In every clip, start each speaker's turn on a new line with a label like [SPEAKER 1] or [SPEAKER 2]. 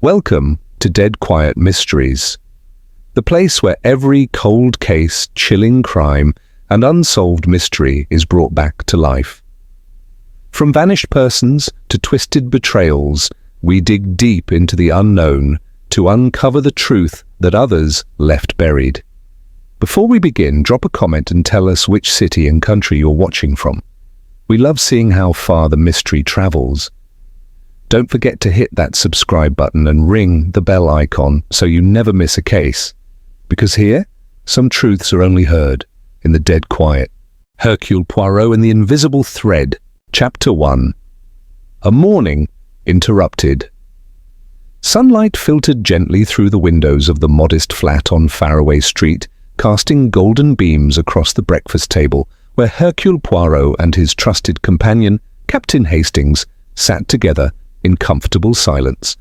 [SPEAKER 1] Welcome to Dead Quiet Mysteries, the place where every cold case, chilling crime, and unsolved mystery is brought back to life. From vanished persons to twisted betrayals, we dig deep into the unknown to uncover the truth that others left buried. Before we begin, drop a comment and tell us which city and country you're watching from. We love seeing how far the mystery travels. Don't forget to hit that subscribe button and ring the bell icon so you never miss a case. Because here, some truths are only heard in the dead quiet. Hercule Poirot and the Invisible Thread, Chapter 1. A Morning Interrupted. Sunlight filtered gently through the windows of the modest flat on Faraway Street, casting golden beams across the breakfast table where Hercule Poirot and his trusted companion, Captain Hastings, sat together in comfortable silence.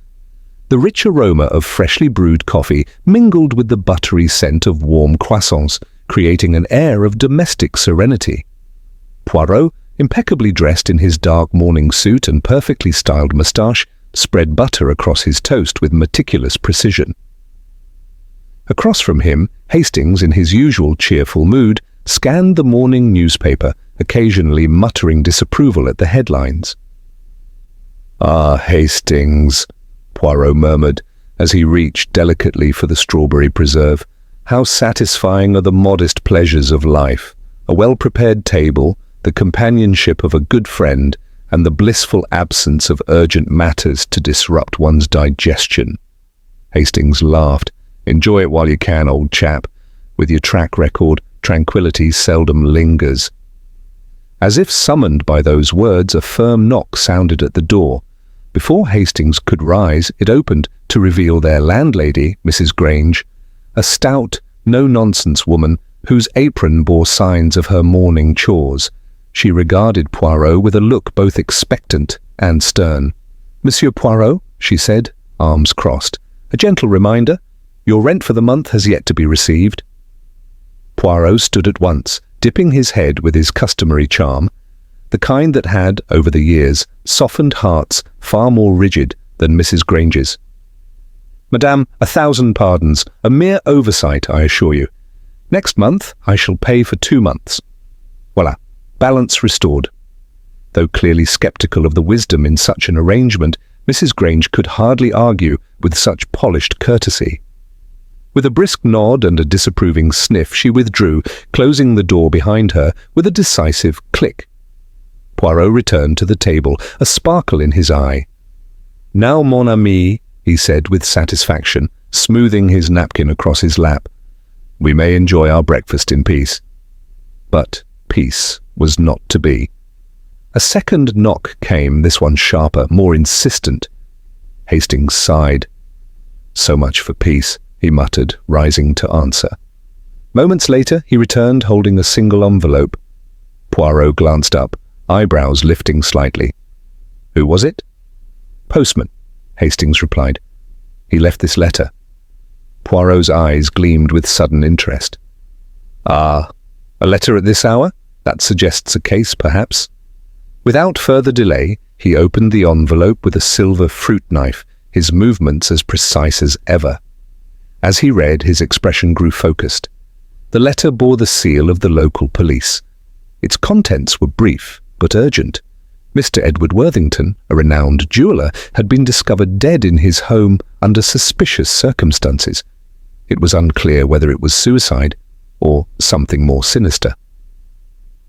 [SPEAKER 1] The rich aroma of freshly brewed coffee mingled with the buttery scent of warm croissants, creating an air of domestic serenity. Poirot, impeccably dressed in his dark morning suit and perfectly styled moustache, spread butter across his toast with meticulous precision. Across from him, Hastings, in his usual cheerful mood, scanned the morning newspaper, occasionally muttering disapproval at the headlines. "Ah, Hastings," Poirot murmured as he reached delicately for the strawberry preserve. "How satisfying are the modest pleasures of life. A well-prepared table, the companionship of a good friend, and the blissful absence of urgent matters to disrupt one's digestion." Hastings laughed. "Enjoy it while you can, old chap. With your track record, tranquility seldom lingers." As if summoned by those words, a firm knock sounded at the door. Before Hastings could rise, it opened to reveal their landlady, Mrs. Grange, a stout, no-nonsense woman whose apron bore signs of her morning chores. She regarded Poirot with a look both expectant and stern. "Monsieur Poirot," she said, arms crossed, "a gentle reminder. Your rent for the month has yet to be received." Poirot stood at once, dipping his head with his customary charm, the kind that had, over the years, softened hearts far more rigid than Mrs. Grange's. "Madame, 1,000 pardons. A mere oversight, I assure you. Next month I shall pay for 2 months. Voilà, balance restored." Though clearly sceptical of the wisdom in such an arrangement, Mrs. Grange could hardly argue with such polished courtesy. With a brisk nod and a disapproving sniff, she withdrew, closing the door behind her with a decisive click. Poirot returned to the table, a sparkle in his eye. "Now, mon ami," he said with satisfaction, smoothing his napkin across his lap, "we may enjoy our breakfast in peace." But peace was not to be. A second knock came, this one sharper, more insistent. Hastings sighed. "So much for peace," he muttered, rising to answer. Moments later, he returned holding a single envelope. Poirot glanced up, eyebrows lifting slightly. "Who was it?" "Postman," Hastings replied. "He left this letter." Poirot's eyes gleamed with sudden interest. "Ah, a letter at this hour? That suggests a case, perhaps." Without further delay, he opened the envelope with a silver fruit knife, his movements as precise as ever. As he read, his expression grew focused. The letter bore the seal of the local police. Its contents were brief but urgent. Mr. Edward Worthington, a renowned jeweller, had been discovered dead in his home under suspicious circumstances. It was unclear whether it was suicide or something more sinister.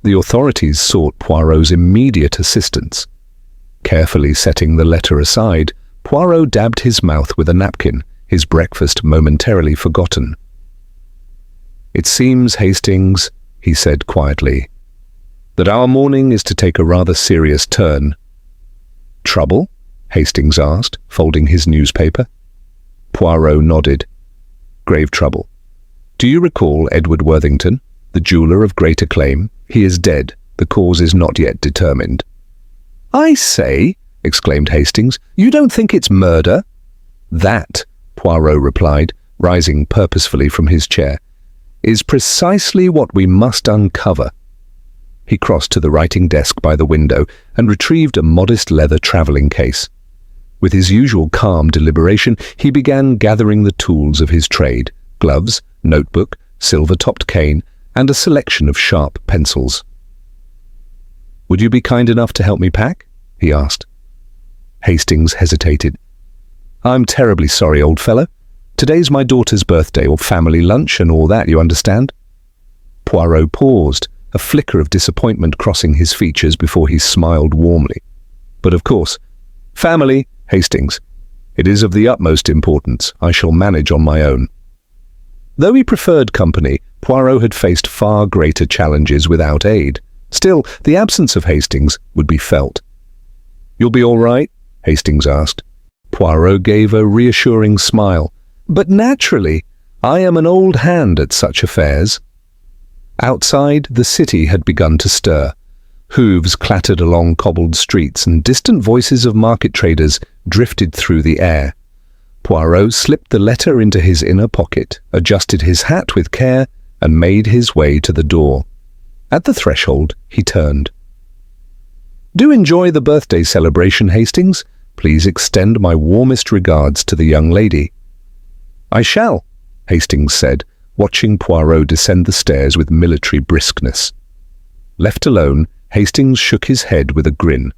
[SPEAKER 1] The authorities sought Poirot's immediate assistance. Carefully setting the letter aside, Poirot dabbed his mouth with a napkin, his breakfast momentarily forgotten. "It seems, Hastings," he said quietly, "that our morning is to take a rather serious turn." "Trouble?" Hastings asked, folding his newspaper. Poirot nodded. "Grave trouble. Do you recall Edward Worthington, the jeweller of great acclaim? He is dead. The cause is not yet determined." "I say," exclaimed Hastings, "you don't think it's murder?" "That," Poirot replied, rising purposefully from his chair, "is precisely what we must uncover." He crossed to the writing desk by the window and retrieved a modest leather travelling case. With his usual calm deliberation, he began gathering the tools of his trade: gloves, notebook, silver-topped cane, and a selection of sharp pencils. "Would you be kind enough to help me pack?" he asked. Hastings hesitated. "I'm terribly sorry, old fellow. Today's my daughter's birthday, or family lunch and all that, you understand?" Poirot paused, a flicker of disappointment crossing his features before he smiled warmly. "But of course, family, Hastings. It is of the utmost importance. I shall manage on my own." Though he preferred company, Poirot had faced far greater challenges without aid. Still, the absence of Hastings would be felt. "You'll be all right?" Hastings asked. Poirot gave a reassuring smile. "But naturally, I am an old hand at such affairs." Outside, the city had begun to stir. Hooves clattered along cobbled streets, and distant voices of market traders drifted through the air. Poirot slipped the letter into his inner pocket, adjusted his hat with care, and made his way to the door. At the threshold, he turned. "Do enjoy the birthday celebration, Hastings. Please extend my warmest regards to the young lady." "I shall," Hastings said, watching Poirot descend the stairs with military briskness. Left alone, Hastings shook his head with a grin.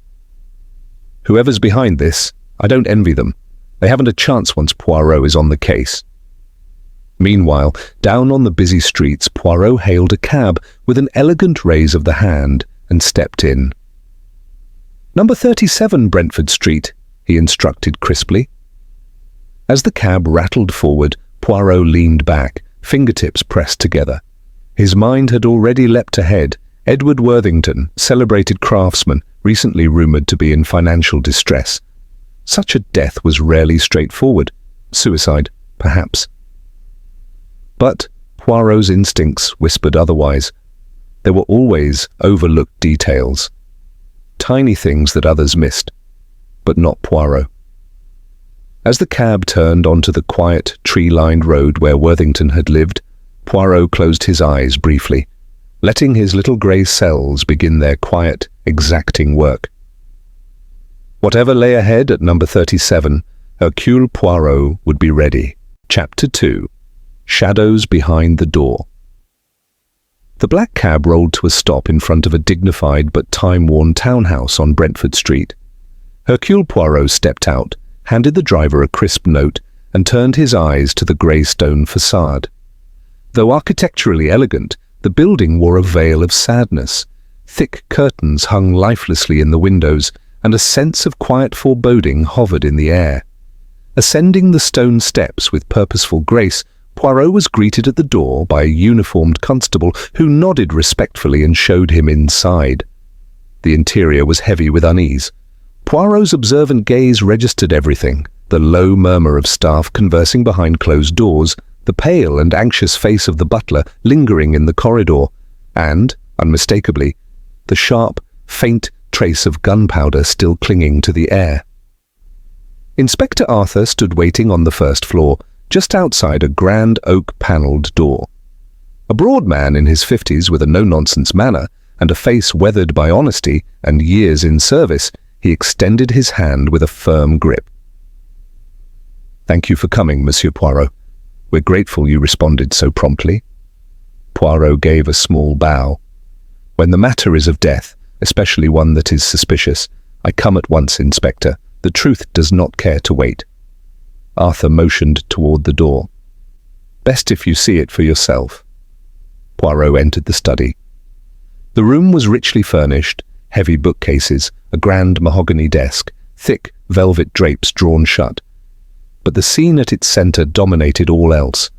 [SPEAKER 1] "Whoever's behind this, I don't envy them. They haven't a chance once Poirot is on the case." Meanwhile, down on the busy streets, Poirot hailed a cab with an elegant raise of the hand and stepped in. "Number 37 Brentford Street," he instructed crisply. As the cab rattled forward, Poirot leaned back, fingertips pressed together. His mind had already leapt ahead. Edward Worthington, celebrated craftsman, recently rumoured to be in financial distress. Such a death was rarely straightforward. Suicide, perhaps. But Poirot's instincts whispered otherwise. There were always overlooked details. Tiny things that others missed, but not Poirot. As the cab turned onto the quiet, tree-lined road where Worthington had lived, Poirot closed his eyes briefly, letting his little grey cells begin their quiet, exacting work. Whatever lay ahead at number 37, Hercule Poirot would be ready. Chapter 2. Shadows Behind the Door. The black cab rolled to a stop in front of a dignified but time-worn townhouse on Brentford Street. Hercule Poirot stepped out, handed the driver a crisp note, and turned his eyes to the grey stone facade. Though architecturally elegant, the building wore a veil of sadness. Thick curtains hung lifelessly in the windows, and a sense of quiet foreboding hovered in the air. Ascending the stone steps with purposeful grace, Poirot was greeted at the door by a uniformed constable who nodded respectfully and showed him inside. The interior was heavy with unease. Poirot's observant gaze registered everything: the low murmur of staff conversing behind closed doors, the pale and anxious face of the butler lingering in the corridor, and, unmistakably, the sharp, faint trace of gunpowder still clinging to the air. Inspector Arthur stood waiting on the first floor, just outside a grand oak-panelled door. A broad man in his 50s with a no-nonsense manner and a face weathered by honesty and years in service, he extended his hand with a firm grip. "Thank you for coming, Monsieur Poirot. We're grateful you responded so promptly." Poirot gave a small bow. "When the matter is of death, especially one that is suspicious, I come at once, Inspector. The truth does not care to wait." Arthur motioned toward the door. "Best if you see it for yourself." Poirot entered the study. The room was richly furnished: heavy bookcases, a grand mahogany desk, thick velvet drapes drawn shut. But the scene at its centre dominated all else.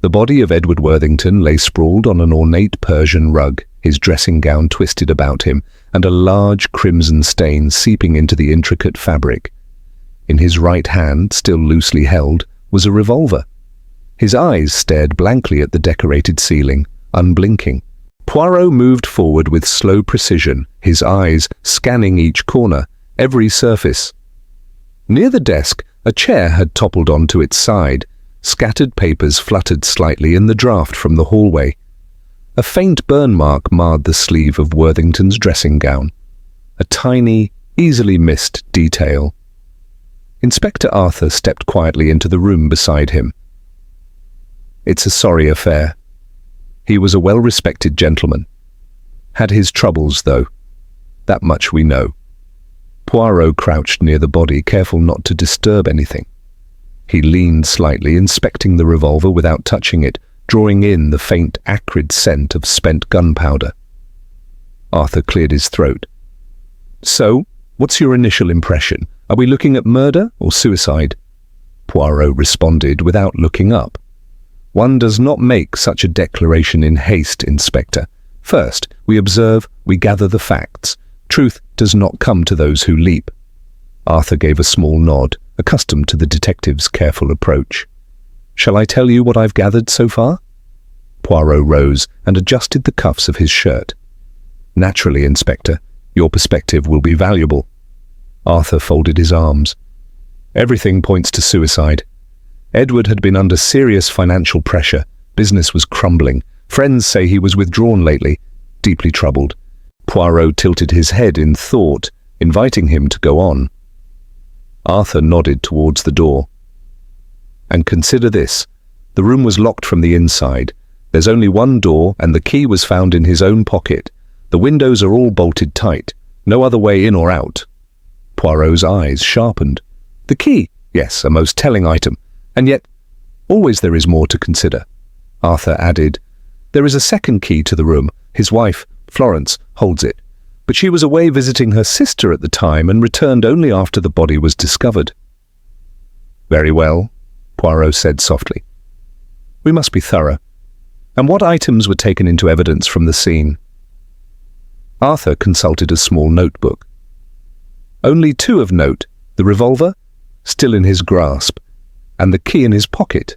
[SPEAKER 1] The body of Edward Worthington lay sprawled on an ornate Persian rug, his dressing gown twisted about him, and a large crimson stain seeping into the intricate fabric. In his right hand, still loosely held, was a revolver. His eyes stared blankly at the decorated ceiling, unblinking. Poirot moved forward with slow precision, his eyes scanning each corner, every surface. Near the desk, a chair had toppled onto its side. Scattered papers fluttered slightly in the draught from the hallway. A faint burn mark marred the sleeve of Worthington's dressing gown. A tiny, easily missed detail. Inspector Arthur stepped quietly into the room beside him. It's a sorry affair. He was a well-respected gentleman. Had his troubles, though. That much we know. Poirot crouched near the body, careful not to disturb anything. He leaned slightly, inspecting the revolver without touching it, drawing in the faint, acrid scent of spent gunpowder. Arthur cleared his throat. So, what's your initial impression? Are we looking at murder or suicide? Poirot responded without looking up. One does not make such a declaration in haste, Inspector. First, we observe, we gather the facts. Truth does not come to those who leap. Arthur gave a small nod, accustomed to the detective's careful approach. Shall I tell you what I've gathered so far? Poirot rose and adjusted the cuffs of his shirt. Naturally, Inspector, your perspective will be valuable. Arthur folded his arms. Everything points to suicide. Edward had been under serious financial pressure. Business was crumbling. Friends say he was withdrawn lately, deeply troubled. Poirot tilted his head in thought, inviting him to go on. Arthur nodded towards the door. And consider this. The room was locked from the inside. There's only one door, and the key was found in his own pocket. The windows are all bolted tight. No other way in or out. Poirot's eyes sharpened. The key? Yes, a most telling item. And yet, always there is more to consider. Arthur added, there is a second key to the room. His wife, Florence, holds it. But she was away visiting her sister at the time and returned only after the body was discovered. Very well, Poirot said softly. We must be thorough. And what items were taken into evidence from the scene? Arthur consulted a small notebook. Only two of note, the revolver, still in his grasp, and the key in his pocket.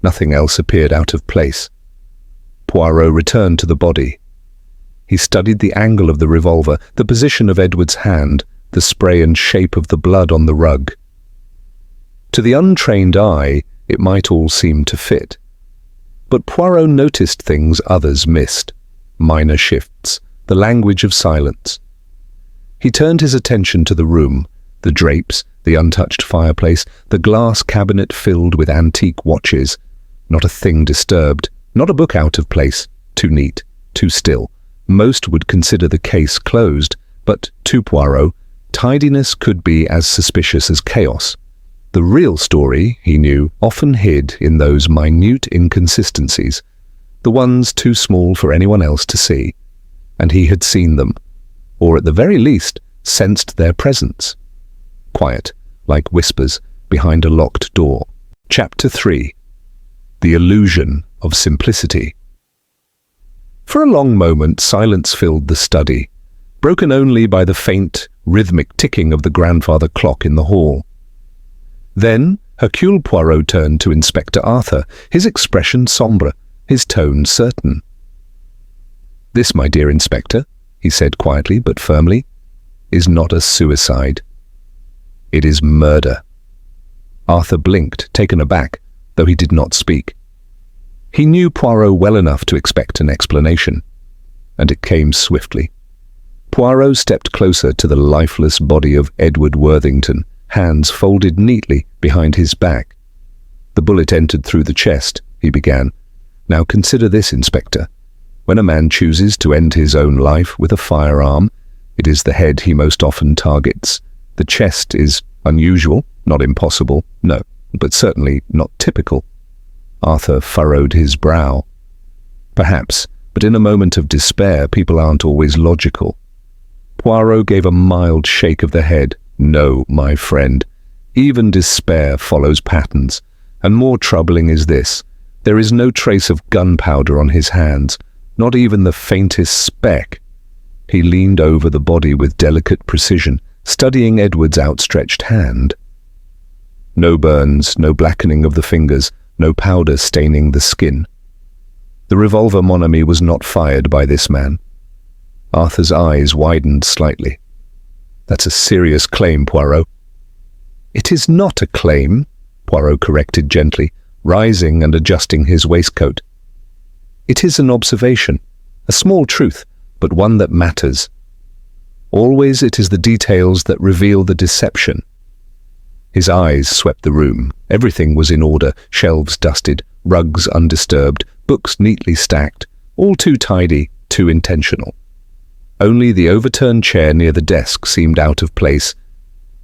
[SPEAKER 1] Nothing else appeared out of place. Poirot returned to the body. He studied the angle of the revolver, the position of Edward's hand, the spray and shape of the blood on the rug. To the untrained eye, it might all seem to fit. But Poirot noticed things others missed, minor shifts, the language of silence. He turned his attention to the room, the drapes, the untouched fireplace, the glass cabinet filled with antique watches. Not a thing disturbed, not a book out of place, too neat, too still. Most would consider the case closed, but to Poirot, tidiness could be as suspicious as chaos. The real story, he knew, often hid in those minute inconsistencies, the ones too small for anyone else to see. And he had seen them, or at the very least, sensed their presence. Quiet, like whispers, behind a locked door. Chapter 3. The Illusion of Simplicity. For a long moment, silence filled the study, broken only by the faint, rhythmic ticking of the grandfather clock in the hall. Then Hercule Poirot turned to Inspector Arthur, his expression sombre, his tone certain. This, my dear Inspector, he said quietly but firmly, is not a suicide. It is murder. Arthur blinked, taken aback, though he did not speak. He knew Poirot well enough to expect an explanation, and it came swiftly. Poirot stepped closer to the lifeless body of Edward Worthington, hands folded neatly behind his back. The bullet entered through the chest, he began. Now consider this, Inspector. When a man chooses to end his own life with a firearm, it is the head he most often targets. The chest is unusual, not impossible, no, but certainly not typical. Arthur furrowed his brow. Perhaps, but in a moment of despair, people aren't always logical. Poirot gave a mild shake of the head. No, my friend. Even despair follows patterns. And more troubling is this. There is no trace of gunpowder on his hands, not even the faintest speck. He leaned over the body with delicate precision, studying Edward's outstretched hand. No burns, no blackening of the fingers, no powder staining the skin. The revolver, mon ami, was not fired by this man. Arthur's eyes widened slightly. That's a serious claim, Poirot. It is not a claim, Poirot corrected gently, rising and adjusting his waistcoat. It is an observation, a small truth, but one that matters. Always it is the details that reveal the deception. His eyes swept the room. Everything was in order, shelves dusted, rugs undisturbed, books neatly stacked, all too tidy, too intentional. Only the overturned chair near the desk seemed out of place,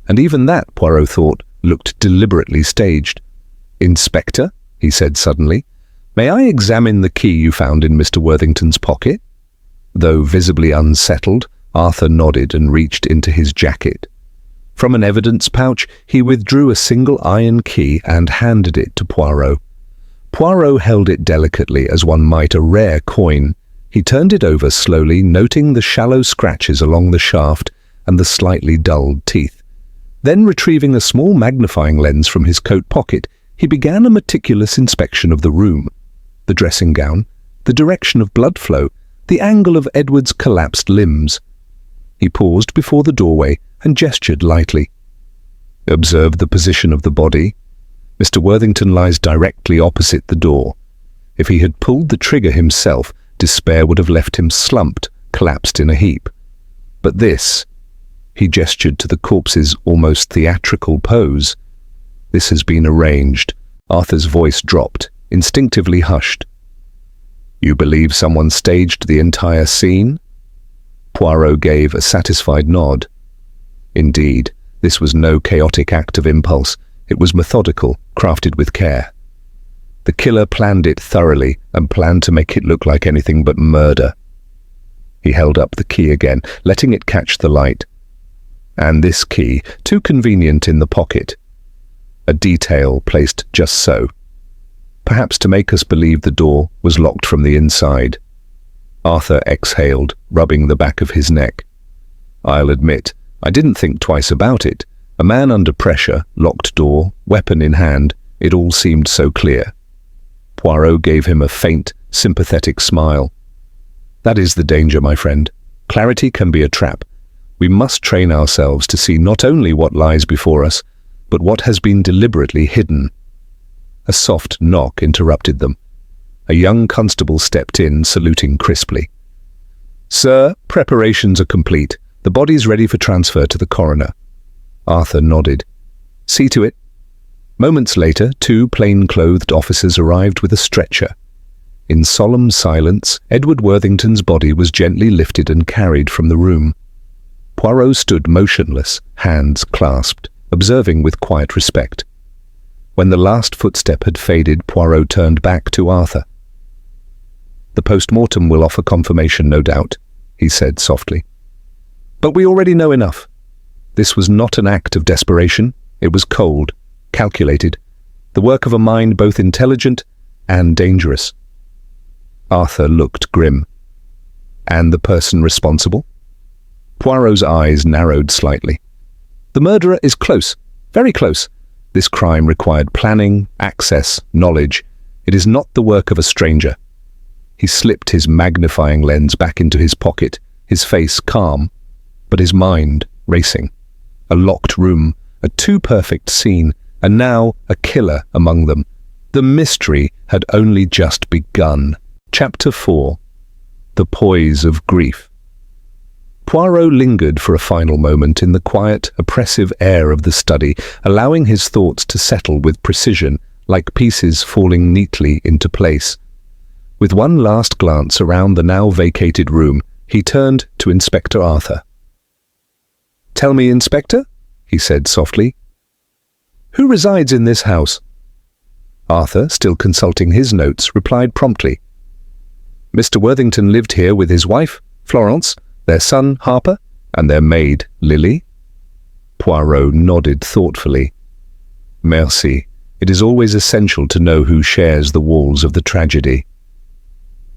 [SPEAKER 1] and even that, Poirot thought, looked deliberately staged. "Inspector," he said suddenly, "may I examine the key you found in Mr. Worthington's pocket?" Though visibly unsettled, Arthur nodded and reached into his jacket. From an evidence pouch, he withdrew a single iron key and handed it to Poirot. Poirot held it delicately as one might a rare coin. He turned it over slowly, noting the shallow scratches along the shaft and the slightly dulled teeth. Then, retrieving a small magnifying lens from his coat pocket, he began a meticulous inspection of the room. The dressing gown, the direction of blood flow, the angle of Edward's collapsed limbs. He paused before the doorway and gestured lightly. "Observe the position of the body. Mr. Worthington lies directly opposite the door. If he had pulled the trigger himself, despair would have left him slumped, collapsed in a heap. But this," he gestured to the corpse's almost theatrical pose, "this has been arranged." Arthur's voice dropped, instinctively hushed. "You believe someone staged the entire scene?" Poirot gave a satisfied nod. Indeed, this was no chaotic act of impulse. It was methodical, crafted with care. The killer planned it thoroughly and planned to make it look like anything but murder. He held up the key again, letting it catch the light. And this key, too convenient in the pocket. A detail placed just so. Perhaps to make us believe the door was locked from the inside. Arthur exhaled, rubbing the back of his neck. "I'll admit, I didn't think twice about it. A man under pressure, locked door, weapon in hand, it all seemed so clear." Poirot gave him a faint, sympathetic smile. "That is the danger, my friend. Clarity can be a trap. We must train ourselves to see not only what lies before us, but what has been deliberately hidden." A soft knock interrupted them. A young constable stepped in, saluting crisply. "Sir, preparations are complete. The body's ready for transfer to the coroner." Arthur nodded. "See to it." Moments later, two plain-clothed officers arrived with a stretcher. In solemn silence, Edward Worthington's body was gently lifted and carried from the room. Poirot stood motionless, hands clasped, observing with quiet respect. When the last footstep had faded, Poirot turned back to Arthur. "The post-mortem will offer confirmation, no doubt," he said softly. "But we already know enough. This was not an act of desperation. It was cold, calculated, the work of a mind both intelligent and dangerous." Arthur looked grim. "And the person responsible?" Poirot's eyes narrowed slightly. "The murderer is close, very close. This crime required planning, access, knowledge. It is not the work of a stranger." He slipped his magnifying lens back into his pocket, his face calm, but his mind racing. A locked room, a too-perfect scene, and now a killer among them. The mystery had only just begun. Chapter 4. The Poise of Grief. Poirot lingered for a final moment in the quiet, oppressive air of the study, allowing his thoughts to settle with precision, like pieces falling neatly into place. With one last glance around the now vacated room, he turned to Inspector Arthur. "Tell me, Inspector," he said softly, "who resides in this house?" Arthur, still consulting his notes, replied promptly. "Mr. Worthington lived here with his wife, Florence, their son, Harper, and their maid, Lily." Poirot nodded thoughtfully. "Merci. It is always essential to know who shares the walls of the tragedy."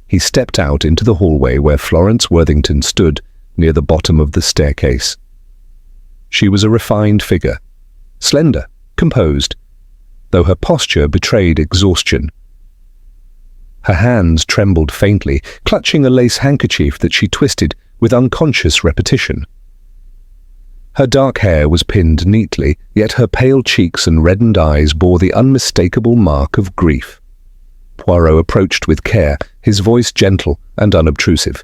[SPEAKER 1] He stepped out into the hallway where Florence Worthington stood near the bottom of the staircase. She was a refined figure, slender, composed, though her posture betrayed exhaustion. Her hands trembled faintly, clutching a lace handkerchief that she twisted with unconscious repetition. Her dark hair was pinned neatly, yet her pale cheeks and reddened eyes bore the unmistakable mark of grief. Poirot approached with care, his voice gentle and unobtrusive.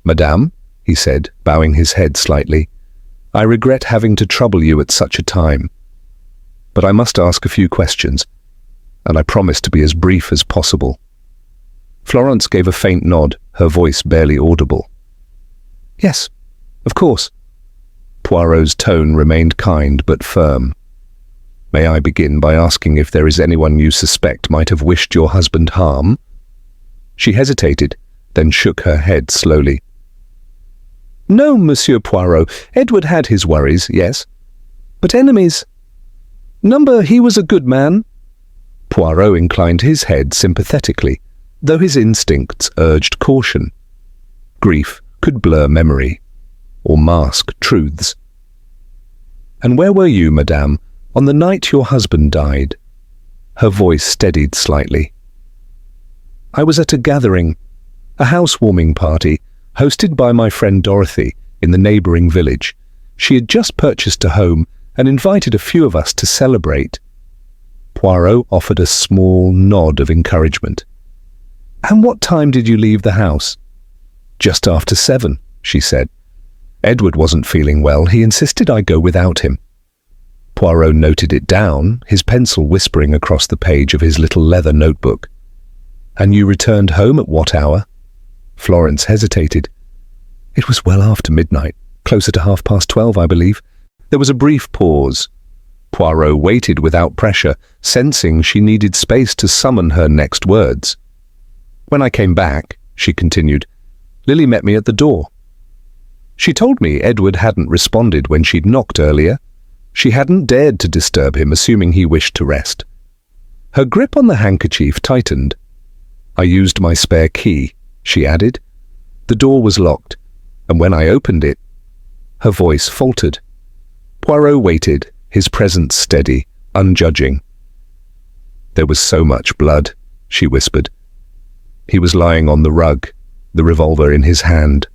[SPEAKER 1] "Madame," he said, bowing his head slightly, I regret having to trouble you at such a time, but I must ask a few questions, and I promise to be as brief as possible." Florence gave a faint nod, her voice barely audible. "Yes, of course." Poirot's tone remained kind but firm. "May I begin by asking if there is anyone you suspect might have wished your husband harm?" She hesitated, then shook her head slowly. "No, Monsieur Poirot. Edward had his worries, yes. But enemies? He was a good man." Poirot inclined his head sympathetically, though his instincts urged caution. Grief could blur memory, or mask truths. "And where were you, madame, on the night your husband died?" Her voice steadied slightly. "I was at a gathering, a housewarming party, hosted by my friend Dorothy in the neighbouring village. She had just purchased a home and invited a few of us to celebrate." Poirot offered a small nod of encouragement. "And what time did you leave the house?" "Just after 7, she said. "Edward wasn't feeling well. He insisted I go without him." Poirot noted it down, his pencil whispering across the page of his little leather notebook. "And you returned home at what hour?" Florence hesitated. "It was well after midnight, closer to 12:30, I believe." There was a brief pause. Poirot waited without pressure, sensing she needed space to summon her next words. "When I came back," she continued, "Lily met me at the door. She told me Edward hadn't responded when she'd knocked earlier. She hadn't dared to disturb him, assuming he wished to rest. Her grip on the handkerchief tightened. I used my spare key," she added. "The door was locked, and when I opened it—" Her voice faltered. Poirot waited, his presence steady, unjudging. "There was so much blood," she whispered. "He was lying on the rug, the revolver in his hand."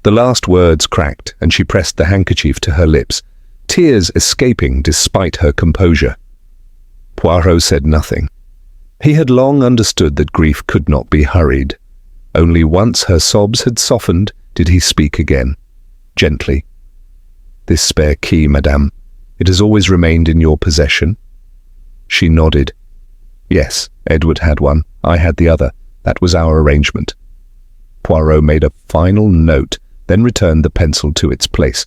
[SPEAKER 1] The last words cracked, and she pressed the handkerchief to her lips, tears escaping despite her composure. Poirot said nothing. He had long understood that grief could not be hurried. Only once her sobs had softened did he speak again, gently. "This spare key, madame, it has always remained in your possession?" She nodded. "Yes, Edward had one, I had the other. That was our arrangement." Poirot made a final note, then returned the pencil to its place.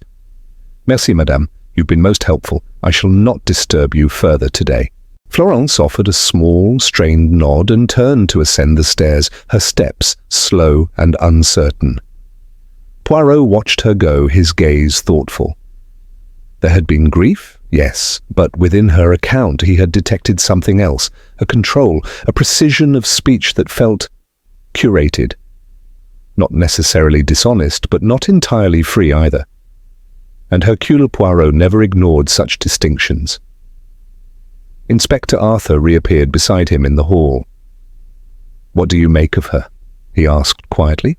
[SPEAKER 1] "Merci, madame. You've been most helpful. I shall not disturb you further today." Florence offered a small, strained nod and turned to ascend the stairs, her steps slow and uncertain. Poirot watched her go, his gaze thoughtful. There had been grief, yes, but within her account he had detected something else, a control, a precision of speech that felt curated. Not necessarily dishonest, but not entirely free either. And Hercule Poirot never ignored such distinctions. Inspector Arthur reappeared beside him in the hall. "What do you make of her?" he asked quietly.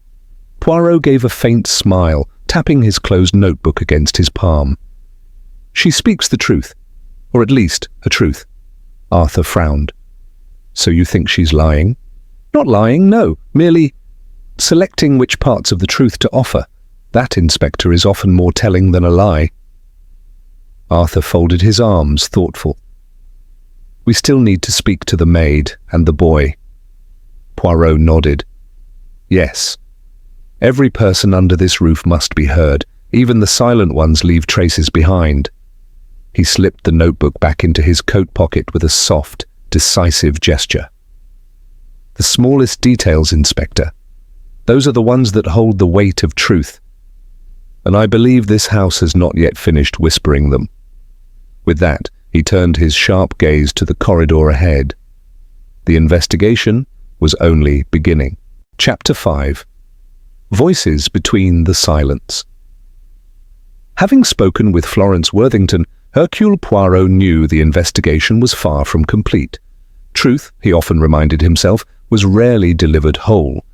[SPEAKER 1] Poirot gave a faint smile, tapping his closed notebook against his palm. "She speaks the truth, or at least a truth." Arthur frowned. "So you think she's lying?" "Not lying, no, merely selecting which parts of the truth to offer. That, Inspector, is often more telling than a lie." Arthur folded his arms, thoughtful. "We still need to speak to the maid and the boy." Poirot nodded. "Yes. Every person under this roof must be heard. Even the silent ones leave traces behind." He slipped the notebook back into his coat pocket with a soft, decisive gesture. "The smallest details, Inspector. Those are the ones that hold the weight of truth. And I believe this house has not yet finished whispering them." With that, he turned his sharp gaze to the corridor ahead. The investigation was only beginning. Chapter 5. Voices between the silence. Having spoken with Florence Worthington, Hercule Poirot knew the investigation was far from complete. Truth, he often reminded himself, was rarely delivered whole.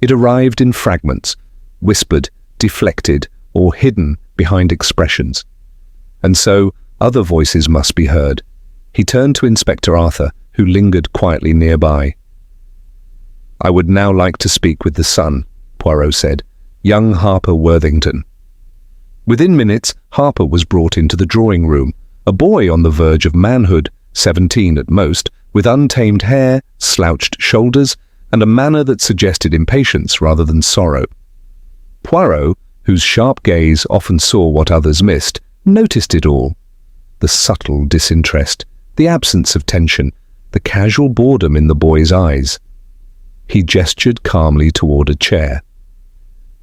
[SPEAKER 1] It arrived in fragments, whispered, deflected, or hidden behind expressions. And so, other voices must be heard. He turned to Inspector Arthur, who lingered quietly nearby. "I would now like to speak with the son," Poirot said, "young Harper Worthington." Within minutes, Harper was brought into the drawing room, a boy on the verge of manhood, 17 at most, with untamed hair, slouched shoulders, and a manner that suggested impatience rather than sorrow. Poirot, whose sharp gaze often saw what others missed, noticed it all. The subtle disinterest, the absence of tension, the casual boredom in the boy's eyes. He gestured calmly toward a chair.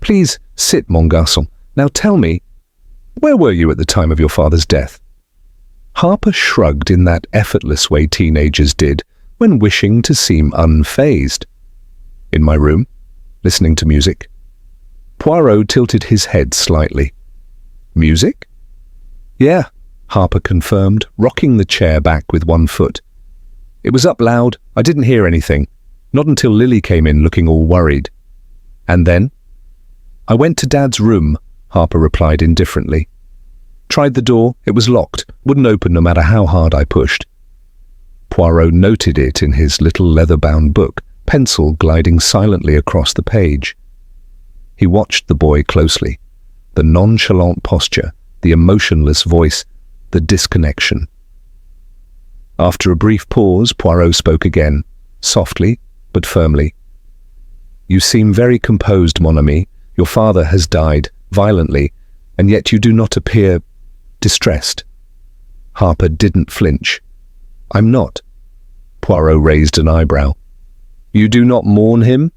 [SPEAKER 1] "Please sit, mon garçon. Now tell me, where were you at the time of your father's death?" Harper shrugged in that effortless way teenagers did when wishing to seem unfazed. "In my room, listening to music." Poirot tilted his head slightly. "Music?" "Yeah," Harper confirmed, rocking the chair back with one foot. "It was up loud. I didn't hear anything. Not until Lily came in looking all worried." "And then?" "I went to Dad's room," Harper replied indifferently. "Tried the door. It was locked. Wouldn't open no matter how hard I pushed." Poirot noted it in his little leather-bound book, pencil gliding silently across the page. He watched the boy closely. The nonchalant posture, the emotionless voice, the disconnection. After a brief pause, Poirot spoke again, softly but firmly. "You seem very composed, mon ami. Your father has died, violently, and yet you do not appear distressed." Harper didn't flinch. "I'm not." Poirot raised an eyebrow. "You do not mourn him?"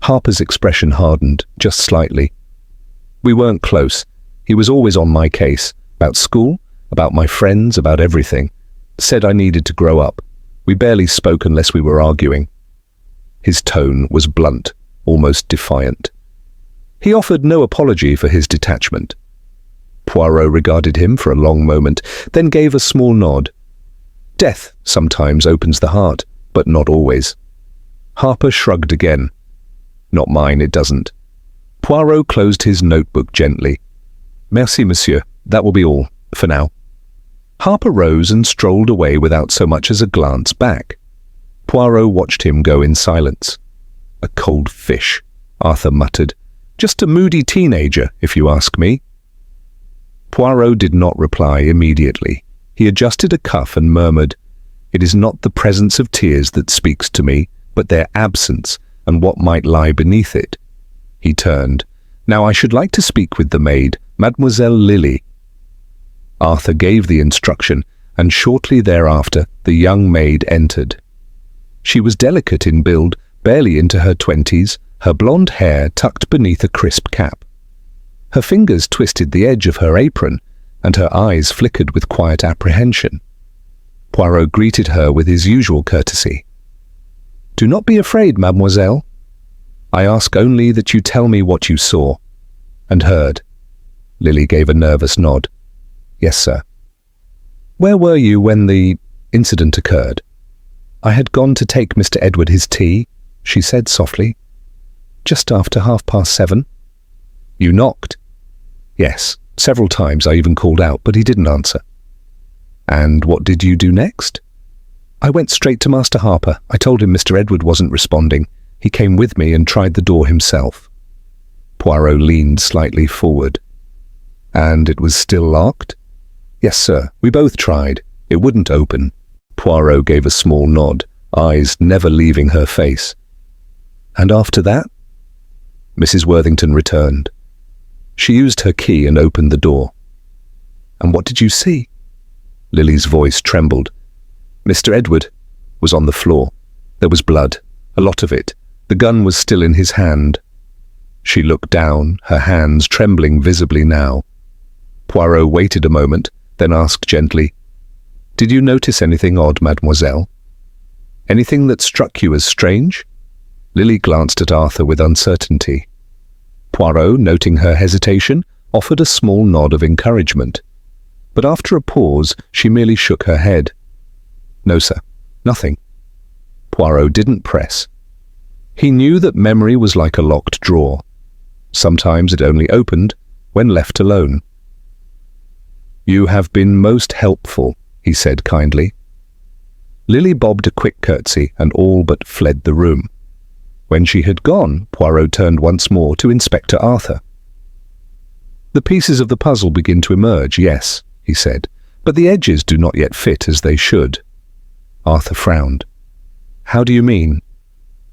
[SPEAKER 1] Harper's expression hardened, just slightly. "We weren't close. He was always on my case, about school, about my friends, about everything. Said I needed to grow up. We barely spoke unless we were arguing." His tone was blunt, almost defiant. He offered no apology for his detachment. Poirot regarded him for a long moment, then gave a small nod. "Death sometimes opens the heart, but not always." Harper shrugged again. "Not mine, it doesn't." Poirot closed his notebook gently. "Merci, monsieur. That will be all, for now." Harper rose and strolled away without so much as a glance back. Poirot watched him go in silence. "A cold fish," Arthur muttered. "Just a moody teenager, if you ask me." Poirot did not reply immediately. He adjusted a cuff and murmured, "It is not the presence of tears that speaks to me, but their absence and what might lie beneath it." He turned. "Now I should like to speak with the maid, Mademoiselle Lily." Arthur gave the instruction, and shortly thereafter the young maid entered. She was delicate in build, barely into her 20s, her blonde hair tucked beneath a crisp cap. Her fingers twisted the edge of her apron, and her eyes flickered with quiet apprehension. Poirot greeted her with his usual courtesy. "Do not be afraid, mademoiselle. I ask only that you tell me what you saw and heard." Lily gave a nervous nod. "Yes, sir." "Where were you when the incident occurred?" "I had gone to take Mr. Edward his tea," she said softly. "Just after 7:30. "You knocked?" "Yes, several times. I even called out, but he didn't answer." "And what did you do next?" "I went straight to Master Harper. I told him Mr. Edward wasn't responding. He came with me and tried the door himself." Poirot leaned slightly forward. "And it was still locked?" "Yes, sir. We both tried. It wouldn't open." Poirot gave a small nod, eyes never leaving her face. "And after that?" Mrs. Worthington returned. She used her key and opened the door. "And what did you see?" Lily's voice trembled. "Mr. Edward was on the floor. There was blood, a lot of it. The gun was still in his hand." She looked down, her hands trembling visibly now. Poirot waited a moment, then asked gently, "Did you notice anything odd, mademoiselle? Anything that struck you as strange?" Lily glanced at Arthur with uncertainty. Poirot, noting her hesitation, offered a small nod of encouragement. But after a pause, she merely shook her head. "No, sir, nothing." Poirot didn't press. He knew that memory was like a locked drawer. Sometimes it only opened when left alone. "You have been most helpful," he said kindly. Lily bobbed a quick curtsy and all but fled the room. When she had gone, Poirot turned once more to Inspector Arthur. "The pieces of the puzzle begin to emerge, yes," he said, "but the edges do not yet fit as they should." Arthur frowned. "How do you mean?"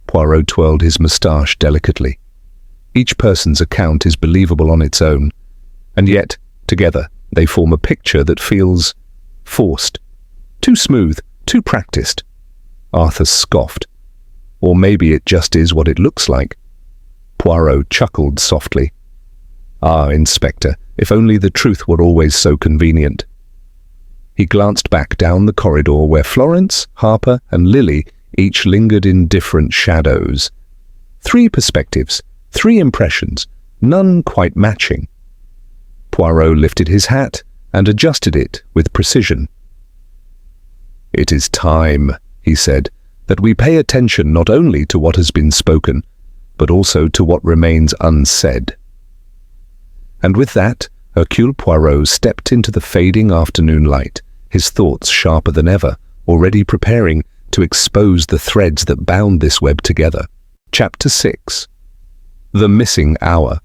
[SPEAKER 1] Poirot twirled his moustache delicately. "Each person's account is believable on its own, and yet, together, they form a picture that feels forced. Too smooth, too practiced." Arthur scoffed. "Or maybe it just is what it looks like." Poirot chuckled softly. "Ah, Inspector, if only the truth were always so convenient." He glanced back down the corridor where Florence, Harper, and Lily each lingered in different shadows. 3 perspectives, 3 impressions, none quite matching. Poirot lifted his hat and adjusted it with precision. "It is time," he said, "that we pay attention not only to what has been spoken, but also to what remains unsaid." And with that, Hercule Poirot stepped into the fading afternoon light, his thoughts sharper than ever, already preparing to expose the threads that bound this web together. Chapter 6. The Missing Hour.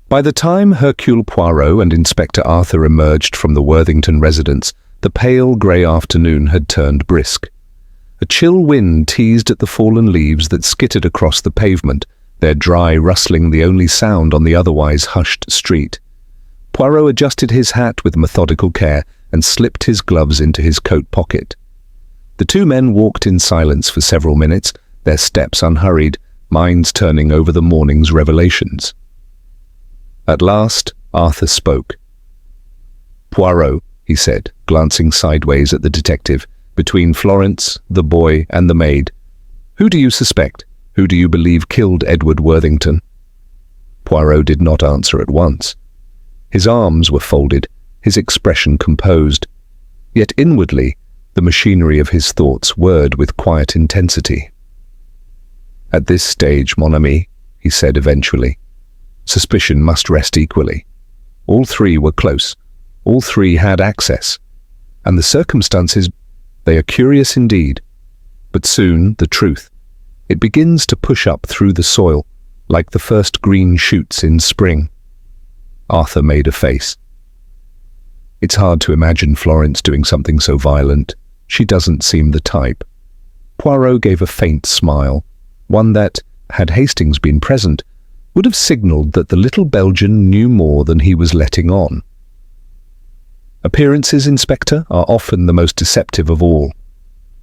[SPEAKER 1] By the time Hercule Poirot and Inspector Arthur emerged from the Worthington residence, the pale grey afternoon had turned brisk. A chill wind teased at the fallen leaves that skittered across the pavement, their dry rustling the only sound on the otherwise hushed street. Poirot adjusted his hat with methodical care and slipped his gloves into his coat pocket. The 2 men walked in silence for several minutes, their steps unhurried, minds turning over the morning's revelations. At last, Arthur spoke. "Poirot," he said, glancing sideways at the detective, "between Florence, the boy, and the maid, who do you suspect? Who do you believe killed Edward Worthington?" Poirot did not answer at once. His arms were folded, his expression composed. Yet inwardly, the machinery of his thoughts whirred with quiet intensity. "At this stage, mon ami," he said eventually, "suspicion must rest equally. All 3 were close. All 3 had access. And the circumstances, they are curious indeed. But soon, the truth. It begins to push up through the soil, like the first green shoots in spring." Arthur made a face. "It's hard to imagine Florence doing something so violent. She doesn't seem the type." Poirot gave a faint smile, one that, had Hastings been present, would have signalled that the little Belgian knew more than he was letting on. "Appearances, Inspector, are often the most deceptive of all.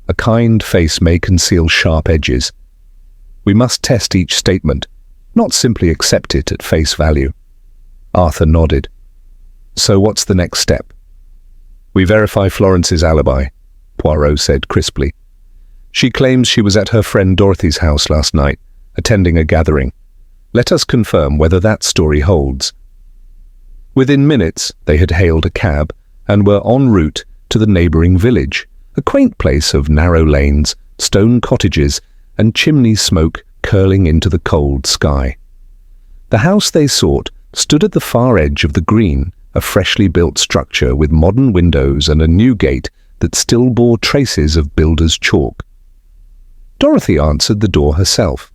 [SPEAKER 1] A kind face may conceal sharp edges. We must test each statement, not simply accept it at face value." Arthur nodded. "So what's the next step?" "We verify Florence's alibi," Poirot said crisply. "She claims she was at her friend Dorothy's house last night, attending a gathering. Let us confirm whether that story holds." Within minutes, they had hailed a cab and were en route to the neighbouring village, a quaint place of narrow lanes, stone cottages, and chimney smoke curling into the cold sky. The house they sought stood at the far edge of the green, a freshly built structure with modern windows and a new gate that still bore traces of builder's chalk. Dorothy answered the door herself,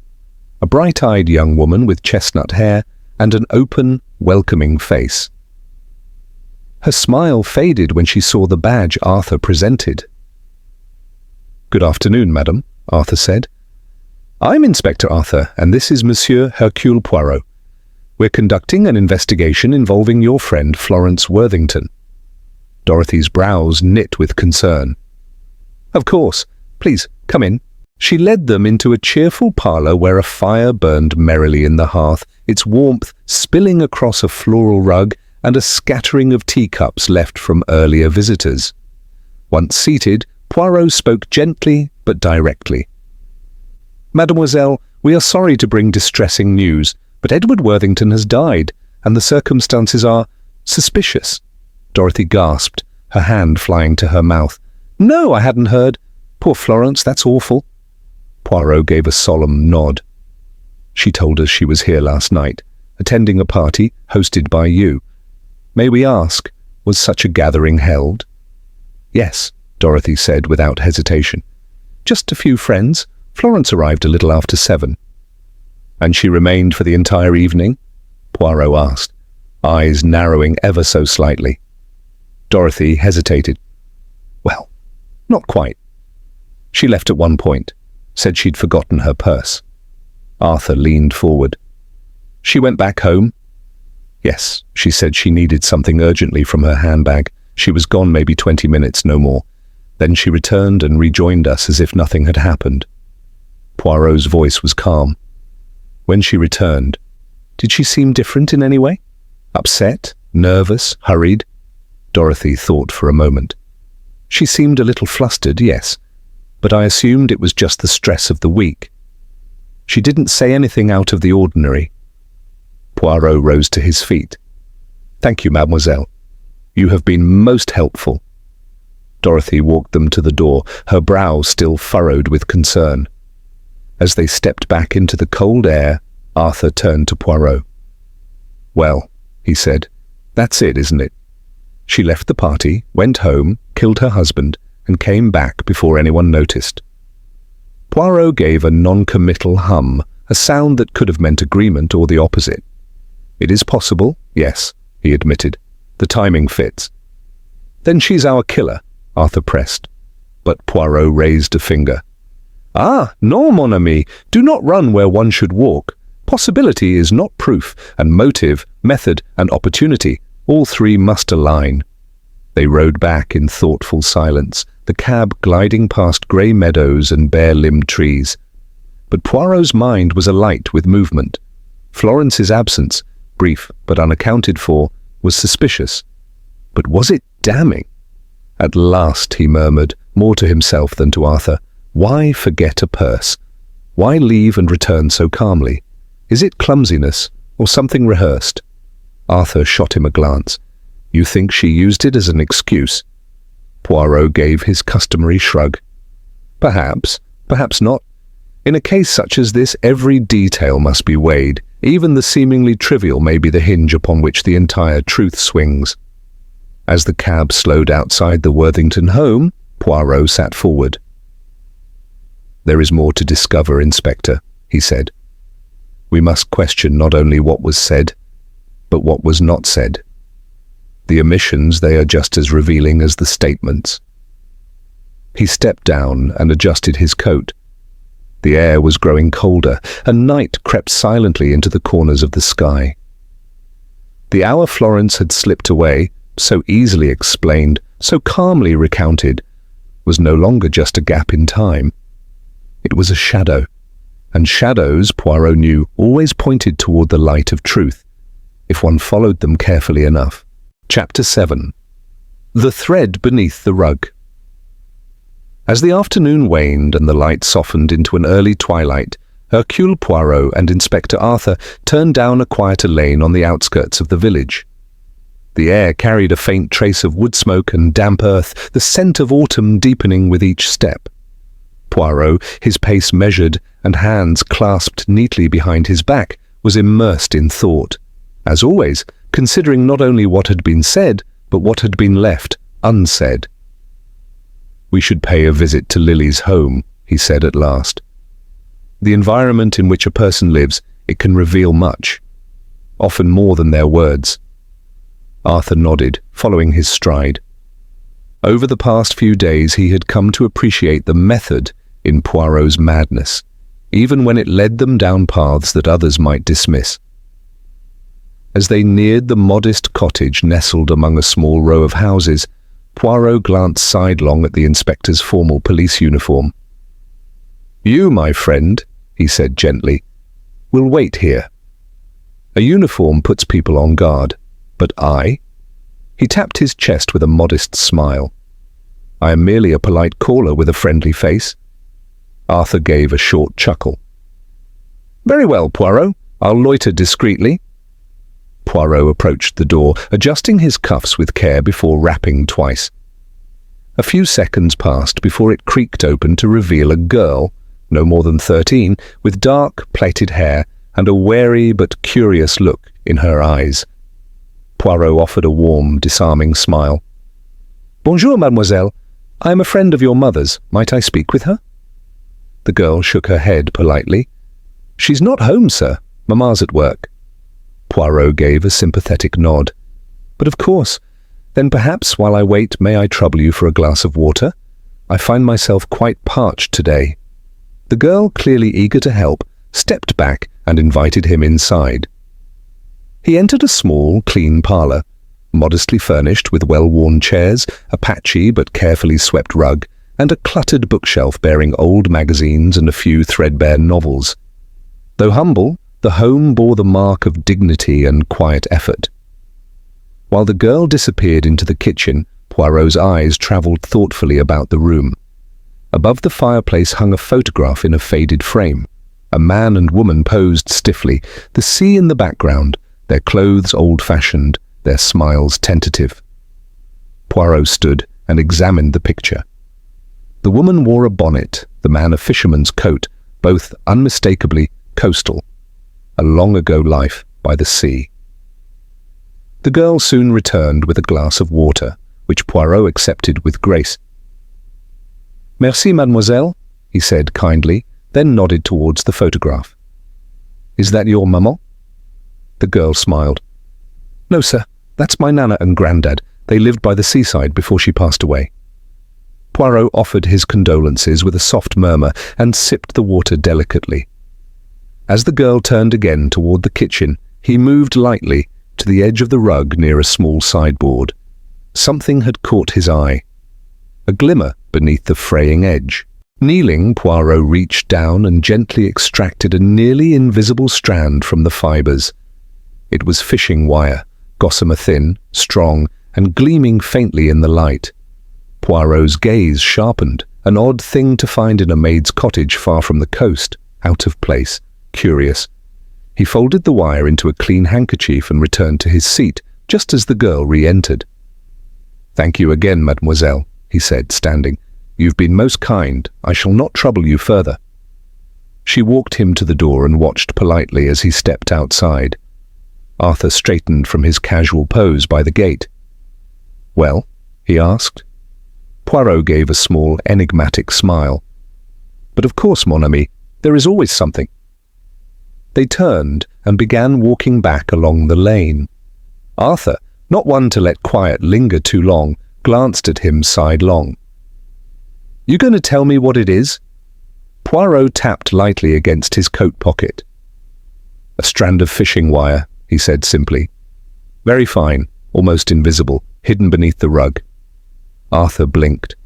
[SPEAKER 1] a bright-eyed young woman with chestnut hair and an open, welcoming face. Her smile faded when she saw the badge Arthur presented. "Good afternoon, madam," Arthur said. "I'm Inspector Arthur, and this is Monsieur Hercule Poirot. We're conducting an investigation involving your friend Florence Worthington." Dorothy's brows knit with concern. "Of course. Please, come in." She led them into a cheerful parlour where a fire burned merrily in the hearth, its warmth spilling across a floral rug and a scattering of teacups left from earlier visitors. Once seated, Poirot spoke gently but directly. "Mademoiselle, we are sorry to bring distressing news, but Edward Worthington has died, and the circumstances are suspicious." Dorothy gasped, her hand flying to her mouth. "No, I hadn't heard. Poor Florence, that's awful." Poirot gave a solemn nod. "She told us she was here last night, attending a party hosted by you. May we ask, was such a gathering held?" "Yes," Dorothy said without hesitation. "Just a few friends. Florence arrived a little after 7. "And she remained for the entire evening?" Poirot asked. eyes narrowing ever so slightly. Dorothy hesitated. Well, not quite. She left at one point, said she'd forgotten her purse. Arthur leaned forward. She went back home? Yes, she said she needed something urgently from her handbag. She was gone maybe 20 minutes, no more. Then she returned and rejoined us as if nothing had happened. Poirot's voice was calm. When she returned, did she seem different in any way? Upset? Nervous? Hurried? Dorothy thought for a moment. She seemed a little flustered, yes, but I assumed it was just the stress of the week. She didn't say anything out of the ordinary. Poirot rose to his feet. Thank you, mademoiselle. You have been most helpful. Dorothy walked them to the door, her brow still furrowed with concern. As they stepped back into the cold air, Arthur turned to Poirot. Well, he said, that's it, isn't it? She left the party, went home, killed her husband, and came back before anyone noticed. Poirot gave a non-committal hum, a sound that could have meant agreement or the opposite. It is possible, yes, he admitted. The timing fits. Then she's our killer, Arthur pressed. But Poirot raised a finger. Ah, non, mon ami, do not run where one should walk. Possibility is not proof, and motive, method, and opportunity, all three must align. They rode back in thoughtful silence, the cab gliding past grey meadows and bare-limbed trees. But Poirot's mind was alight with movement. Florence's absence, brief but unaccounted for, was suspicious. But was it damning? At last, he murmured, more to himself than to Arthur. Why forget a purse? Why leave and return so calmly? Is it clumsiness or something rehearsed? Arthur shot him a glance. You think she used it as an excuse? Poirot gave his customary shrug. Perhaps, perhaps not. In a case such as this, every detail must be weighed. Even the seemingly trivial may be the hinge upon which the entire truth swings. As the cab slowed outside the Worthington home, Poirot sat forward. There is more to discover, Inspector, he said. We must question not only what was said, but what was not said. The omissions, they are just as revealing as the statements. He stepped down and adjusted his coat. The air was growing colder, and night crept silently into the corners of the sky. The hour Florence had slipped away, so easily explained, so calmly recounted, was no longer just a gap in time. It was a shadow, and shadows, Poirot knew, always pointed toward the light of truth, if one followed them carefully enough. Chapter 7. The Thread Beneath the Rug. As the afternoon waned and the light softened into an early twilight, Hercule Poirot and Inspector Arthur turned down a quieter lane on the outskirts of the village. The air carried a faint trace of wood smoke and damp earth, the scent of autumn deepening with each step. Poirot, his pace measured and hands clasped neatly behind his back, was immersed in thought, as always, considering not only what had been said, but what had been left unsaid. We should pay a visit to Lily's home, he said at last. The environment in which a person lives, it can reveal much, often more than their words. Arthur nodded, following his stride. Over the past few days he had come to appreciate the method in Poirot's madness, even when it led them down paths that others might dismiss. As they neared the modest cottage nestled among a small row of houses, Poirot glanced sidelong at the inspector's formal police uniform. You, my friend, he said gently, will wait here. A uniform puts people on guard, but I? He tapped his chest with a modest smile. I am merely a polite caller with a friendly face. Arthur gave a short chuckle. Very well, Poirot, I'll loiter discreetly. Poirot approached the door, adjusting his cuffs with care before rapping twice. A few seconds passed before it creaked open to reveal a girl, no more than 13, with dark, plaited hair and a wary but curious look in her eyes. Poirot offered a warm, disarming smile. Bonjour, mademoiselle. I am a friend of your mother's. Might I speak with her? The girl shook her head politely. She's not home, sir. Mamma's at work. Poirot gave a sympathetic nod. "But of course. Then perhaps while I wait, may I trouble you for a glass of water? I find myself quite parched today." The girl, clearly eager to help, stepped back and invited him inside. He entered a small, clean parlour, modestly furnished with well-worn chairs, a patchy but carefully swept rug, and a cluttered bookshelf bearing old magazines and a few threadbare novels. Though humble, the home bore the mark of dignity and quiet effort. While the girl disappeared into the kitchen, Poirot's eyes travelled thoughtfully about the room. Above the fireplace hung a photograph in a faded frame. A man and woman posed stiffly, the sea in the background, their clothes old-fashioned, their smiles tentative. Poirot stood and examined the picture. The woman wore a bonnet, the man a fisherman's coat, both unmistakably coastal. A long-ago life by the sea. The girl soon returned with a glass of water, which Poirot accepted with grace. "Merci, mademoiselle," he said kindly, then nodded towards the photograph. "Is that your maman?" The girl smiled. "No, sir. That's my nana and granddad. They lived by the seaside before she passed away." Poirot offered his condolences with a soft murmur and sipped the water delicately. As the girl turned again toward the kitchen, he moved lightly to the edge of the rug near a small sideboard. Something had caught his eye. A glimmer beneath the fraying edge. Kneeling, Poirot reached down and gently extracted a nearly invisible strand from the fibres. It was fishing wire, gossamer thin, strong, and gleaming faintly in the light. Poirot's gaze sharpened, an odd thing to find in a maid's cottage far from the coast, out of place, curious. He folded the wire into a clean handkerchief and returned to his seat, just as the girl re-entered. "Thank you again, mademoiselle," he said, standing. "You've been most kind. I shall not trouble you further." She walked him to the door and watched politely as he stepped outside. Arthur straightened from his casual pose by the gate. "Well?" he asked. Poirot gave a small, enigmatic smile. "But of course, mon ami, there is always something." They turned and began walking back along the lane. Arthur, not one to let quiet linger too long, glanced at him sidelong. "You going to tell me what it is?" Poirot tapped lightly against his coat pocket. "A strand of fishing wire," he said simply. "Very fine, almost invisible, hidden beneath the rug." Arthur blinked.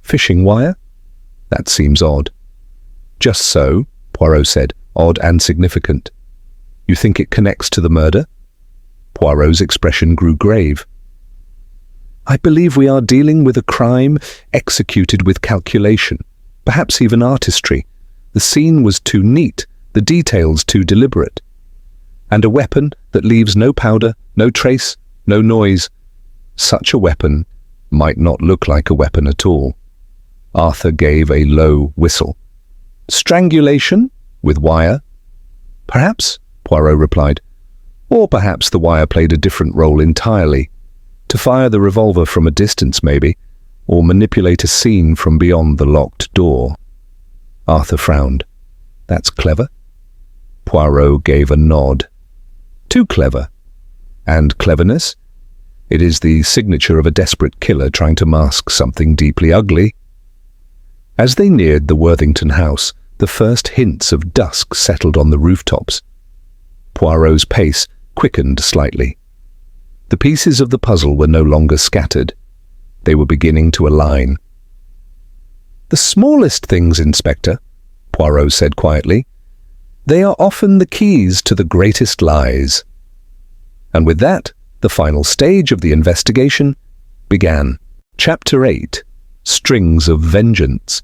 [SPEAKER 1] "Fishing wire? That seems odd." "Just so," Poirot said, "odd and significant." "You think it connects to the murder?" Poirot's expression grew grave. "I believe we are dealing with a crime executed with calculation, perhaps even artistry. The scene was too neat, the details too deliberate. And a weapon that leaves no powder, no trace, no noise. Such a weapon might not look like a weapon at all." Arthur gave a low whistle. "Strangulation? With wire?" "Perhaps," Poirot replied. "Or perhaps the wire played a different role entirely. To fire the revolver from a distance, maybe, or manipulate a scene from beyond the locked door." Arthur frowned. "That's clever." Poirot gave a nod. "Too clever. And cleverness? It is the signature of a desperate killer trying to mask something deeply ugly." As they neared the Worthington house, the first hints of dusk settled on the rooftops. Poirot's pace quickened slightly. The pieces of the puzzle were no longer scattered. They were beginning to align. "The smallest things, Inspector," Poirot said quietly. "They are often the keys to the greatest lies." And with that, the final stage of the investigation began. Chapter 8. Strings of Vengeance.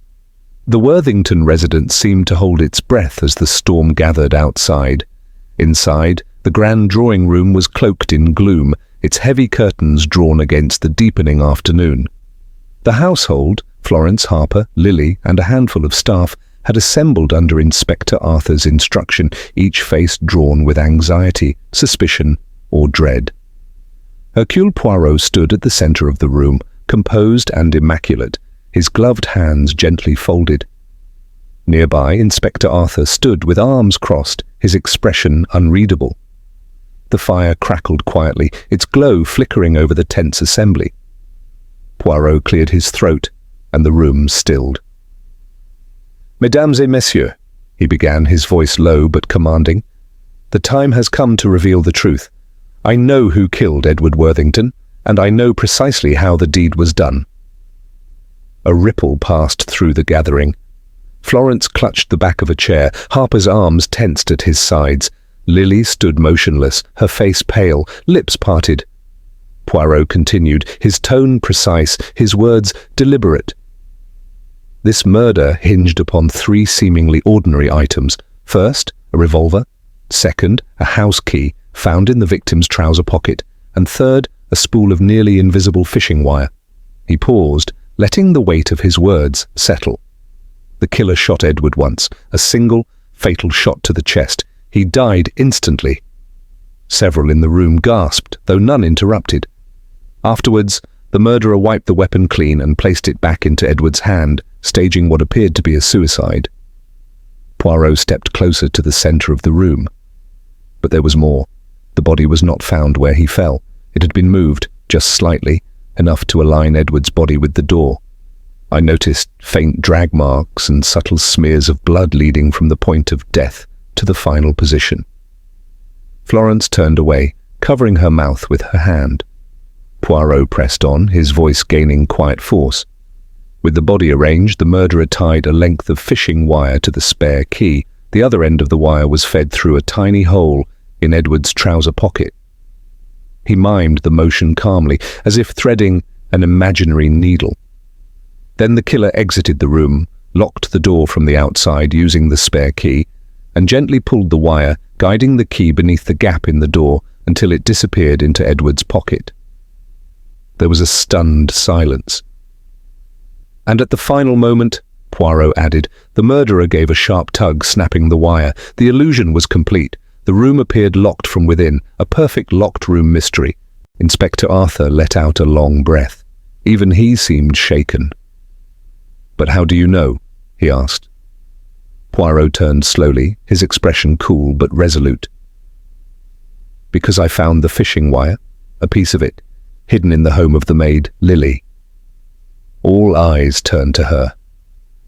[SPEAKER 1] The Worthington residence seemed to hold its breath as the storm gathered outside. Inside, the grand drawing room was cloaked in gloom, its heavy curtains drawn against the deepening afternoon. The household, Florence, Harper, Lily, and a handful of staff, had assembled under Inspector Arthur's instruction, each face drawn with anxiety, suspicion, or dread. Hercule Poirot stood at the centre of the room, composed and immaculate, his gloved hands gently folded. Nearby, Inspector Arthur stood with arms crossed, his expression unreadable. The fire crackled quietly, its glow flickering over the tense assembly. Poirot cleared his throat, and the room stilled. "Mesdames et messieurs," he began, his voice low but commanding, "the time has come to reveal the truth. I know who killed Edward Worthington, and I know precisely how the deed was done." A ripple passed through the gathering. Florence clutched the back of a chair, Harper's arms tensed at his sides. Lily stood motionless, her face pale, lips parted. Poirot continued, his tone precise, his words deliberate. "This murder hinged upon three seemingly ordinary items. First, a revolver. Second, a house key found in the victim's trouser pocket. And third, a spool of nearly invisible fishing wire." He paused, letting the weight of his words settle. The killer shot Edward once, a single, fatal shot to the chest. He died instantly. Several in the room gasped, though none interrupted. Afterwards, the murderer wiped the weapon clean and placed it back into Edward's hand, staging what appeared to be a suicide. Poirot stepped closer to the center of the room. But there was more. The body was not found where he fell. It had been moved, just slightly, enough to align Edward's body with the door. I noticed faint drag marks and subtle smears of blood leading from the point of death to the final position. Florence turned away, covering her mouth with her hand. Poirot pressed on, his voice gaining quiet force. With the body arranged, the murderer tied a length of fishing wire to the spare key. The other end of the wire was fed through a tiny hole in Edward's trouser pocket. He mimed the motion calmly, as if threading an imaginary needle. Then the killer exited the room, locked the door from the outside using the spare key, and gently pulled the wire, guiding the key beneath the gap in the door until it disappeared into Edward's pocket. There was a stunned silence. And at the final moment, Poirot added, the murderer gave a sharp tug, snapping the wire. The illusion was complete. The room appeared locked from within, a perfect locked room mystery. Inspector Arthur let out a long breath. Even he seemed shaken. "But how do you know?" he asked. Poirot turned slowly, his expression cool but resolute. "Because I found the fishing wire, a piece of it, hidden in the home of the maid, Lily." All eyes turned to her.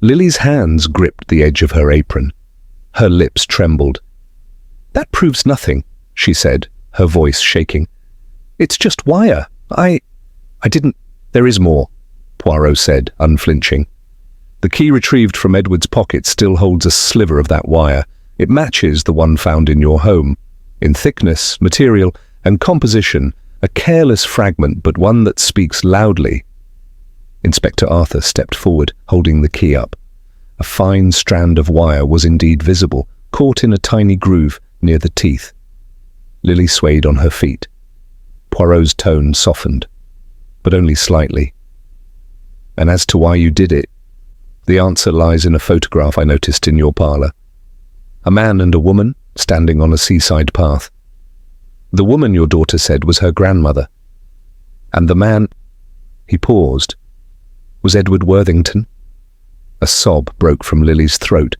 [SPEAKER 1] Lily's hands gripped the edge of her apron. Her lips trembled. "That proves nothing," she said, her voice shaking. "It's just wire. I didn't—" "There is more," Poirot said, unflinching. "The key retrieved from Edward's pocket still holds a sliver of that wire. It matches the one found in your home. In thickness, material, and composition, a careless fragment, but one that speaks loudly." Inspector Arthur stepped forward, holding the key up. A fine strand of wire was indeed visible, caught in a tiny groove near the teeth. Lily swayed on her feet. Poirot's tone softened, but only slightly. "And as to why you did it, the answer lies in a photograph I noticed in your parlor. A man and a woman standing on a seaside path. The woman, your daughter said, was her grandmother. And the man—" He paused. "Was Edward Worthington?" A sob broke from Lily's throat.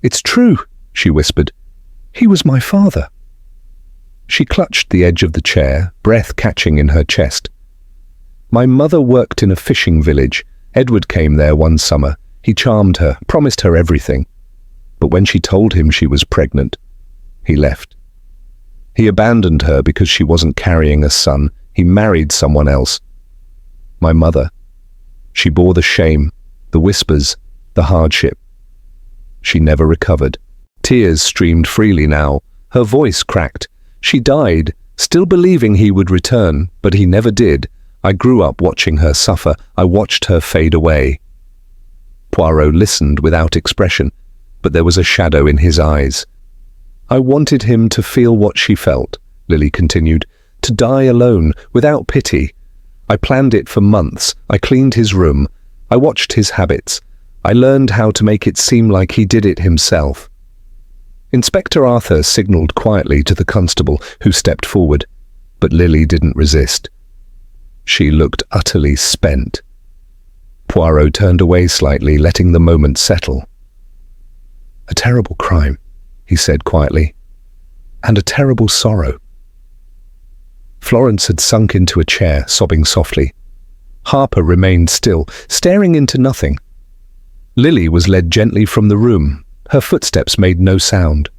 [SPEAKER 1] "It's true," she whispered. "He was my father." She clutched the edge of the chair, breath catching in her chest. "My mother worked in a fishing village. Edward came there one summer. He charmed her, promised her everything. But when she told him she was pregnant, he left. He abandoned her because she wasn't carrying a son. He married someone else. My mother. She bore the shame, the whispers, the hardship. She never recovered. Tears streamed freely now. Her voice cracked. She died, still believing he would return, but he never did. I grew up watching her suffer. I watched her fade away." Poirot listened without expression, but there was a shadow in his eyes. "I wanted him to feel what she felt," Lily continued, "to die alone, without pity. I planned it for months. I cleaned his room. I watched his habits. I learned how to make it seem like he did it himself." Inspector Arthur signaled quietly to the constable, who stepped forward, but Lily didn't resist. She looked utterly spent. Poirot turned away slightly, letting the moment settle. "A terrible crime," he said quietly, "and a terrible sorrow. Florence had sunk into a chair, sobbing softly. Harper remained still, staring into nothing. Lily was led gently from the room. Her footsteps made no sound.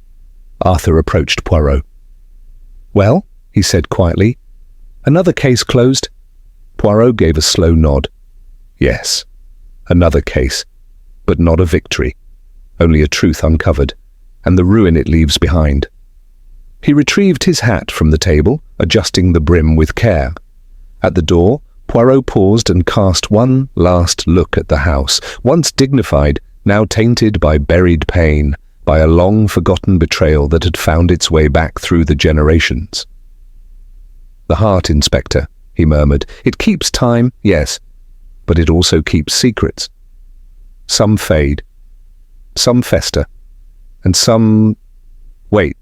[SPEAKER 1] Arthur approached Poirot. "Well?" he said quietly. "Another case closed?" Poirot gave a slow nod. "Yes, another case, but not a victory. Only a truth uncovered, and the ruin it leaves behind." He retrieved his hat from the table, adjusting the brim with care. At the door, Poirot paused and cast one last look at the house, once dignified, now tainted by buried pain, by a long-forgotten betrayal that had found its way back through the generations. "The heart, Inspector," he murmured. "It keeps time, yes, but it also keeps secrets. Some fade, some fester, and some... wait."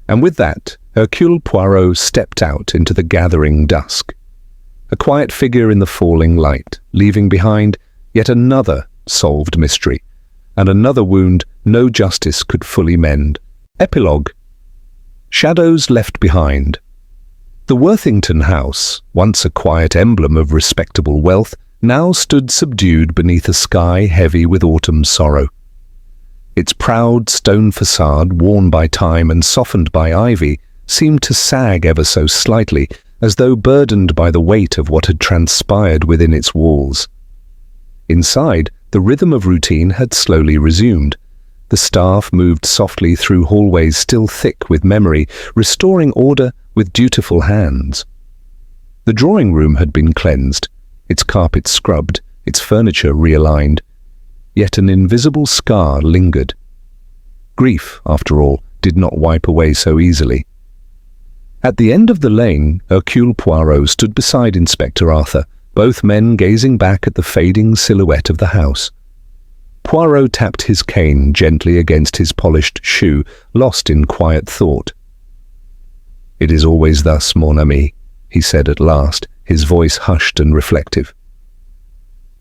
[SPEAKER 1] And with that, Hercule Poirot stepped out into the gathering dusk. A quiet figure in the falling light, leaving behind yet another solved mystery, and another wound no justice could fully mend. Epilogue. Shadows left behind. The Worthington house, once a quiet emblem of respectable wealth, now stood subdued beneath a sky heavy with autumn sorrow. Its proud stone facade, worn by time and softened by ivy, seemed to sag ever so slightly, as though burdened by the weight of what had transpired within its walls. Inside, the rhythm of routine had slowly resumed. The staff moved softly through hallways still thick with memory, restoring order with dutiful hands. The drawing room had been cleansed, its carpet scrubbed, its furniture realigned. Yet an invisible scar lingered. Grief, after all, did not wipe away so easily. At the end of the lane, Hercule Poirot stood beside Inspector Arthur, both men gazing back at the fading silhouette of the house. Poirot tapped his cane gently against his polished shoe, lost in quiet thought. "It is always thus, mon ami," he said at last, his voice hushed and reflective.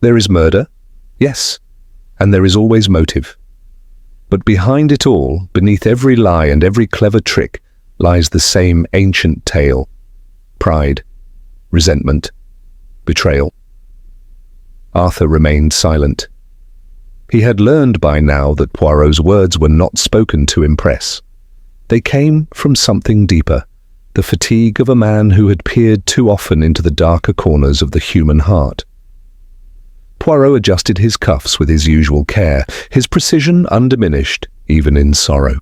[SPEAKER 1] "There is murder, yes, and there is always motive. But behind it all, beneath every lie and every clever trick, lies the same ancient tale: pride, resentment, betrayal." Arthur remained silent. He had learned by now that Poirot's words were not spoken to impress. They came from something deeper, the fatigue of a man who had peered too often into the darker corners of the human heart. Poirot adjusted his cuffs with his usual care, his precision undiminished, even in sorrow.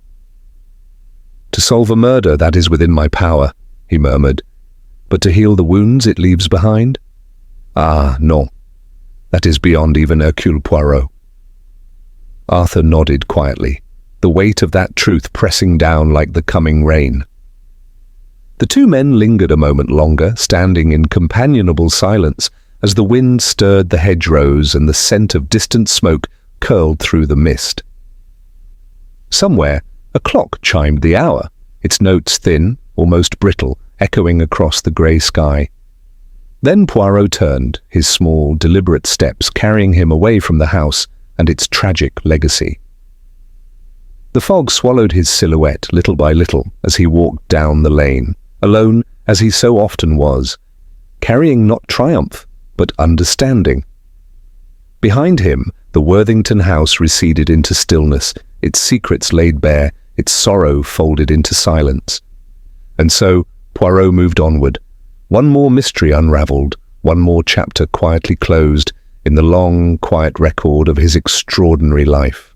[SPEAKER 1] "To solve a murder, that is within my power," he murmured. "But to heal the wounds it leaves behind? Ah, no. That is beyond even Hercule Poirot." Arthur nodded quietly, the weight of that truth pressing down like the coming rain. The two men lingered a moment longer, standing in companionable silence, as the wind stirred the hedgerows and the scent of distant smoke curled through the mist. Somewhere, a clock chimed the hour, its notes thin, almost brittle, echoing across the grey sky. Then Poirot turned, his small, deliberate steps carrying him away from the house and its tragic legacy. The fog swallowed his silhouette little by little as he walked down the lane, alone as he so often was, carrying not triumph, but understanding. Behind him, the Worthington house receded into stillness, its secrets laid bare, its sorrow folded into silence. And so, Poirot moved onward, one more mystery unravelled, one more chapter quietly closed in the long, quiet record of his extraordinary life.